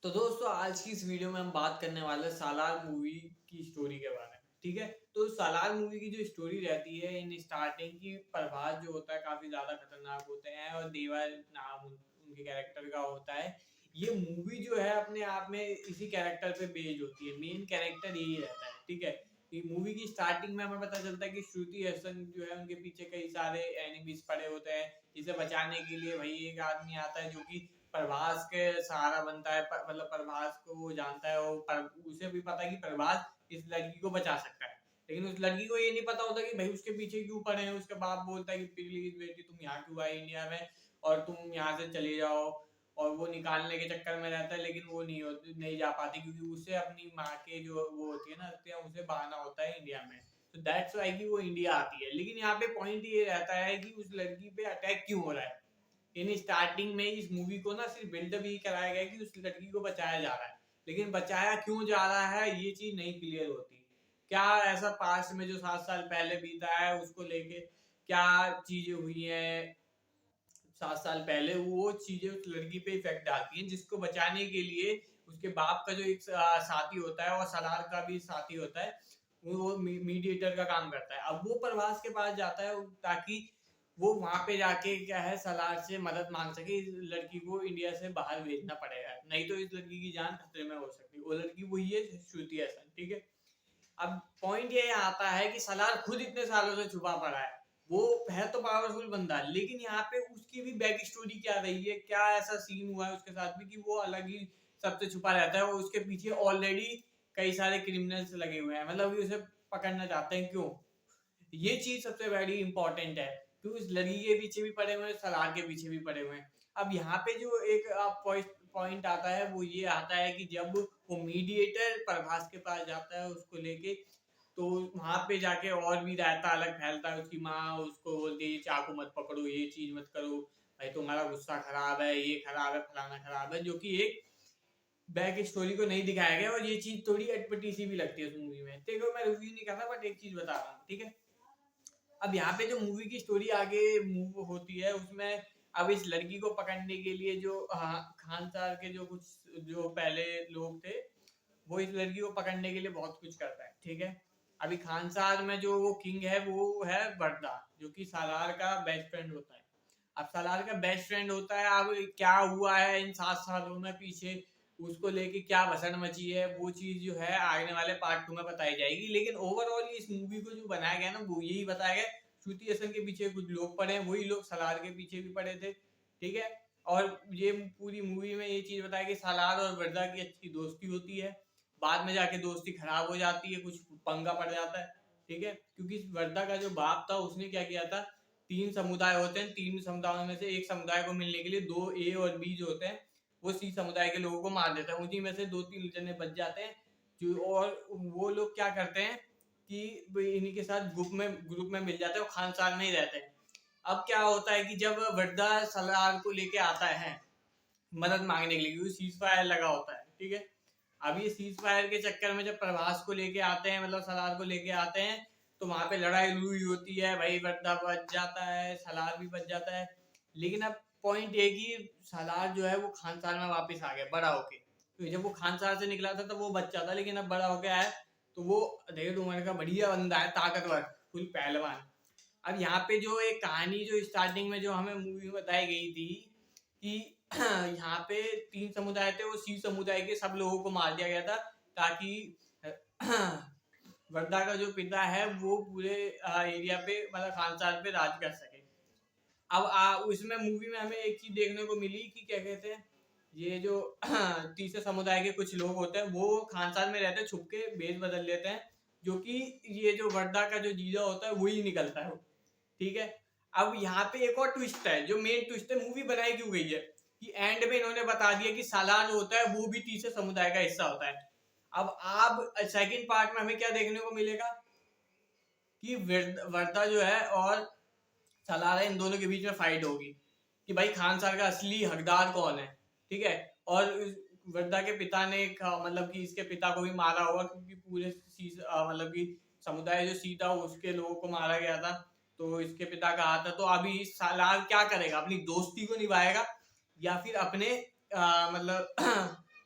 तो दोस्तों आज की इस वीडियो में हम बात करने वाले हैं सालार मूवी की स्टोरी के बारे में। ठीक है, तो सालार मूवी की जो स्टोरी रहती है इन स्टार्टिंग की, प्रभास जो होता है काफी ज्यादा खतरनाक होते हैं और देवा नाम उनके कैरेक्टर का होता है। ये मूवी जो है अपने आप में इसी कैरेक्टर पे बेस्ड होती है, मेन कैरेक्टर यही रहता है। ठीक है, ये मूवी की स्टार्टिंग में हमें पता चलता है कि श्रुति हसन जो है उनके पीछे कई सारे एनिमीज पड़े होते हैं, जिसे बचाने के लिए भाई एक आदमी आता है जो कि प्रभास के सहारा बनता है। मतलब प्रभास को वो जानता है और उसे भी पता है कि प्रभास इस लड़की को बचा सकता है, लेकिन उस लड़की को ये नहीं पता होता कि भाई उसके पीछे क्यों पड़े हैं। उसका बाप बोलता है कि प्लीज बेटी तुम यहाँ क्यों आई इंडिया में, और तुम यहाँ से चले जाओ। और वो निकालने के चक्कर में रहता है, लेकिन वो नहीं जा पाती क्योंकि उसे अपनी माँ के जो वो होती है ना हत्या, उसे बहाना होता है इंडिया में। तो दैट्स वाई कि वो इंडिया आती है। लेकिन यहाँ पे पॉइंट ये रहता है कि उस लड़की पे अटैक क्यों हो रहा है। इन स्टार्टिंग में इस मूवी को ना सिर्फ बिल्डअप ही कराया गया कि उस लड़की को बचाया जा रहा है, लेकिन बचाया क्यों जा रहा है ये चीज नहीं क्लियर होती। क्या ऐसा पास्ट में जो 7 साल पहले बीता है उसको लेके क्या चीजें हुई हैं 7 साल पहले, वो चीजें उस लड़की पे इफेक्ट डालती हैं, जिसको बचाने के लिए उसके बाप का जो एक साथी होता है और सलार का भी साथी होता है, वो मीडिएटर का काम करता है। अब वो प्रभास के पास जाता है ताकि वो वहां पे जाके क्या है सलार से मदद मांग सके, इस लड़की को इंडिया से बाहर भेजना पड़ेगा, नहीं तो इस लड़की की जान खतरे में हो सकती है। वो लड़की वही है श्रुति हसन। ठीक है, अब पॉइंट ये आता है कि सलार खुद इतने सालों से छुपा पड़ा है। वो है तो पावरफुल बंदा, लेकिन यहाँ पे उसकी भी बैक स्टोरी क्या रही है, क्या ऐसा सीन हुआ है उसके साथ में कि वो अलग ही सबसे छुपा रहता है और उसके पीछे ऑलरेडी कई सारे क्रिमिनल्स लगे हुए हैं, मतलब कि उसे पकड़ना चाहते हैं। क्यों, ये चीज सबसे बड़ी इंपॉर्टेंट है कि उस लड़की के पीछे भी पड़े हुए हैं, सलार के पीछे भी पड़े हुए हैं। अब यहाँ पे जो एक पॉइंट आता है वो ये आता है कि जब वो मीडिएटर प्रभास के पास जाता है उसको लेके, तो वहां पे जाके और भी रायता अलग फैलता है। उसकी माँ उसको बोलती है चाकू मत पकड़ो, ये चीज मत करो, भाई तुम्हारा गुस्सा खराब है, ये खराब है, फलाना खराब है, जो कि एक बैक स्टोरी को नहीं दिखाया गया। और ये चीज थोड़ी अटपटी सी भी लगती है उस मूवी में। देखो मैं रिव्यू नहीं कर रहा, बट एक चीज बता रहा हूँ। ठीक है, अब यहाँ पे जो मूवी की स्टोरी आगे मूव होती है उसमें अब इस लड़की को पकड़ने के लिए जो खान सर के जो कुछ जो पहले लोग थे, वो इस लड़की को पकड़ने के लिए बहुत कुछ करता है। ठीक है, अभी खानसार में जो वो किंग है वो है वर्दा, जो कि सालार का बेस्ट फ्रेंड होता है। अब सालार का बेस्ट फ्रेंड होता है, अब क्या हुआ है इन 7 सालों में पीछे उसको लेके क्या भसड़ मची है, वो चीज जो है आने वाले पार्ट 2 में बताई जाएगी। लेकिन ओवरऑल इस मूवी को जो बनाया गया ना वो यही बताया गया, श्रुति हसन के पीछे कुछ लोग पड़े हैं, वही लोग सलार के पीछे भी पड़े थे। ठीक है, और ये पूरी मूवी में ये चीज बताया कि सलार और वर्दा की अच्छी दोस्ती होती है, बाद में जाके दोस्ती खराब हो जाती है, कुछ पंगा पड़ जाता है। ठीक है, क्योंकि वर्दा का जो बाप था उसने क्या किया था, 3 समुदाय होते हैं, 3 समुदायों में से एक समुदाय को मिलने के लिए 2 A और B जो होते हैं वो C समुदाय के लोगों को मार देता है। उसी में से 2-3 जने बच जाते हैं जो, और वो लोग क्या करते हैं कि इन्हीं के साथ ग्रुप में मिल जाते हैं और खानसार में ही रहते हैं। अब क्या होता है कि जब वर्दा सलार को लेके आता है मदद मांगने के लिए, क्योंकि सीज फायर लगा होता है। ठीक है, अब ये सीज फायर के चक्कर में जब प्रभास को लेके आते हैं, मतलब सलार को लेके आते हैं, तो वहां पे लड़ाई लुड़ी होती है, भाई वर्दा बच जाता है, सलार भी बच जाता है। लेकिन अब पॉइंट ये कि सलार जो है वो खानसार में वापस आ गया बड़ा होके, तो जब वो खानसार से निकला था तो वो बच्चा था, लेकिन अब बड़ा होके आया तो वो 1.5 उम्र का बढ़िया बंदा है, ताकतवर, फुल पहलवान। अब यहाँ पे जो एक कहानी जो स्टार्टिंग में जो हमें मूवी में बताई गई थी कि यहाँ पे 3 समुदाय थे, वो C समुदाय के सब लोगों को मार दिया गया था ताकि वर्धा का जो पिता है वो पूरे एरिया पे, मतलब खानसार पे राज कर सके। अब उसमें मूवी में हमें एक चीज देखने को मिली कि क्या कहते हैं, ये जो तीसरे समुदाय के कुछ लोग होते हैं वो खानसार में रहते हैं, छुप के भेष बदल लेते हैं, जो कि ये जो वर्धा का जो जीजा होता है वही निकलता है। ठीक है, अब यहाँ पे एक और ट्विस्ट है, जो मेन ट्विस्ट है मूवी बनाई क्यों गई है कि एंड में इन्होंने बता दिया कि सालार जो होता है वो भी तीसरे समुदाय का हिस्सा होता है। अब आप सेकंड पार्ट में हमें क्या देखने को मिलेगा कि वर्धा जो है और सालार है, इन दोनों के बीच में फाइट होगी कि भाई खानसार का असली हकदार कौन है। ठीक है, और वर्धा के पिता ने मतलब कि इसके पिता को भी मारा होगा, क्योंकि पूरे मतलब कि समुदाय जो सी था उसके लोगों को मारा गया था, तो इसके पिता का हाथ था। तो अभी सालार क्या करेगा, अपनी दोस्ती को निभाएगा या फिर अपने मतलब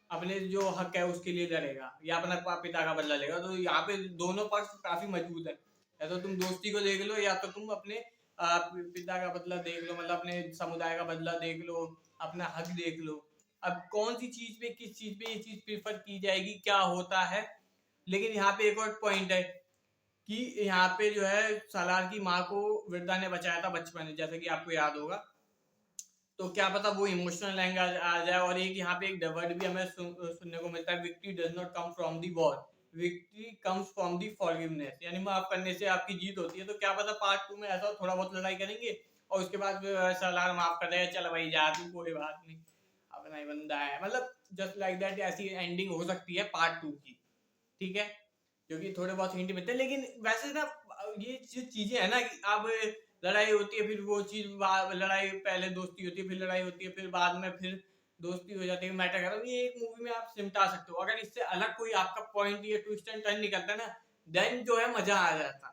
अपने जो हक है उसके लिए लड़ेगा या अपना पिता का बदला लेगा। तो यहाँ पे दोनों पक्ष काफी मजबूत है। या तो तुम दोस्ती को देख लो या तो तुम अपने पिता का बदला देख लो, मतलब अपने समुदाय का बदला देख लो, अपना हक देख लो। अब कौन सी चीज पे, किस चीज पे ये चीज प्रीफर की जाएगी, क्या होता है। लेकिन यहाँ पे एक और पॉइंट है कि यहाँ पे जो है सालार की माँ को वृद्धा ने बचाया था बचपन में, जैसे कि आपको याद होगा। तो क्या पता वो इमोशनल एंगल आ जाए। और एक यहाँ पे एक वर्ड भी हमें सुनने को मिलता है, victory does not come from the war, victory comes from the forgiveness, यानी माफ करने से आपकी जीत होती है। तो क्या पता पार्ट 2 में ऐसा थोड़ा बहुत लड़ाई करेंगे और उसके बाद सालार माफ कर देगा, चल भाई जा तू, कोई बात नहीं, अपना ही बंदा है, मतलब जस्ट लाइक दैट। ऐसी एंडिंग हो सकती है पार्ट 2 की, ठीक है, क्योंकि थोड़े बहुत हिंट मिलते हैं। लेकिन वैसे ना ये जो चीजें है ना कि अब लड़ाई होती है, फिर वो चीज लड़ाई, पहले दोस्ती होती है, फिर लड़ाई होती है, फिर बाद में फिर दोस्ती हो जाती है, मैटर करता है, ये एक मूवी में आप सिमटा सकते हो। अगर इससे अलग कोई आपका पॉइंट या ट्विस्ट एंड टर्न निकलता ना, देन जो है मजा आ जाता।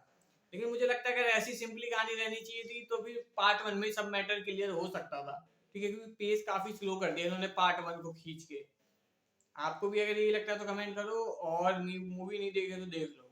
लेकिन मुझे लगता है अगर ऐसी सिंपली कहानी रहनी चाहिए थी तो फिर पार्ट 1 में सब मैटर क्लियर हो सकता था, ठीक है, क्योंकि पेस काफी स्लो कर दिया इन्होंने पार्ट 1 को खींच के। आपको भी अगर यही लगता है तो कमेंट करो, और मूवी नहीं देखे तो देख लो।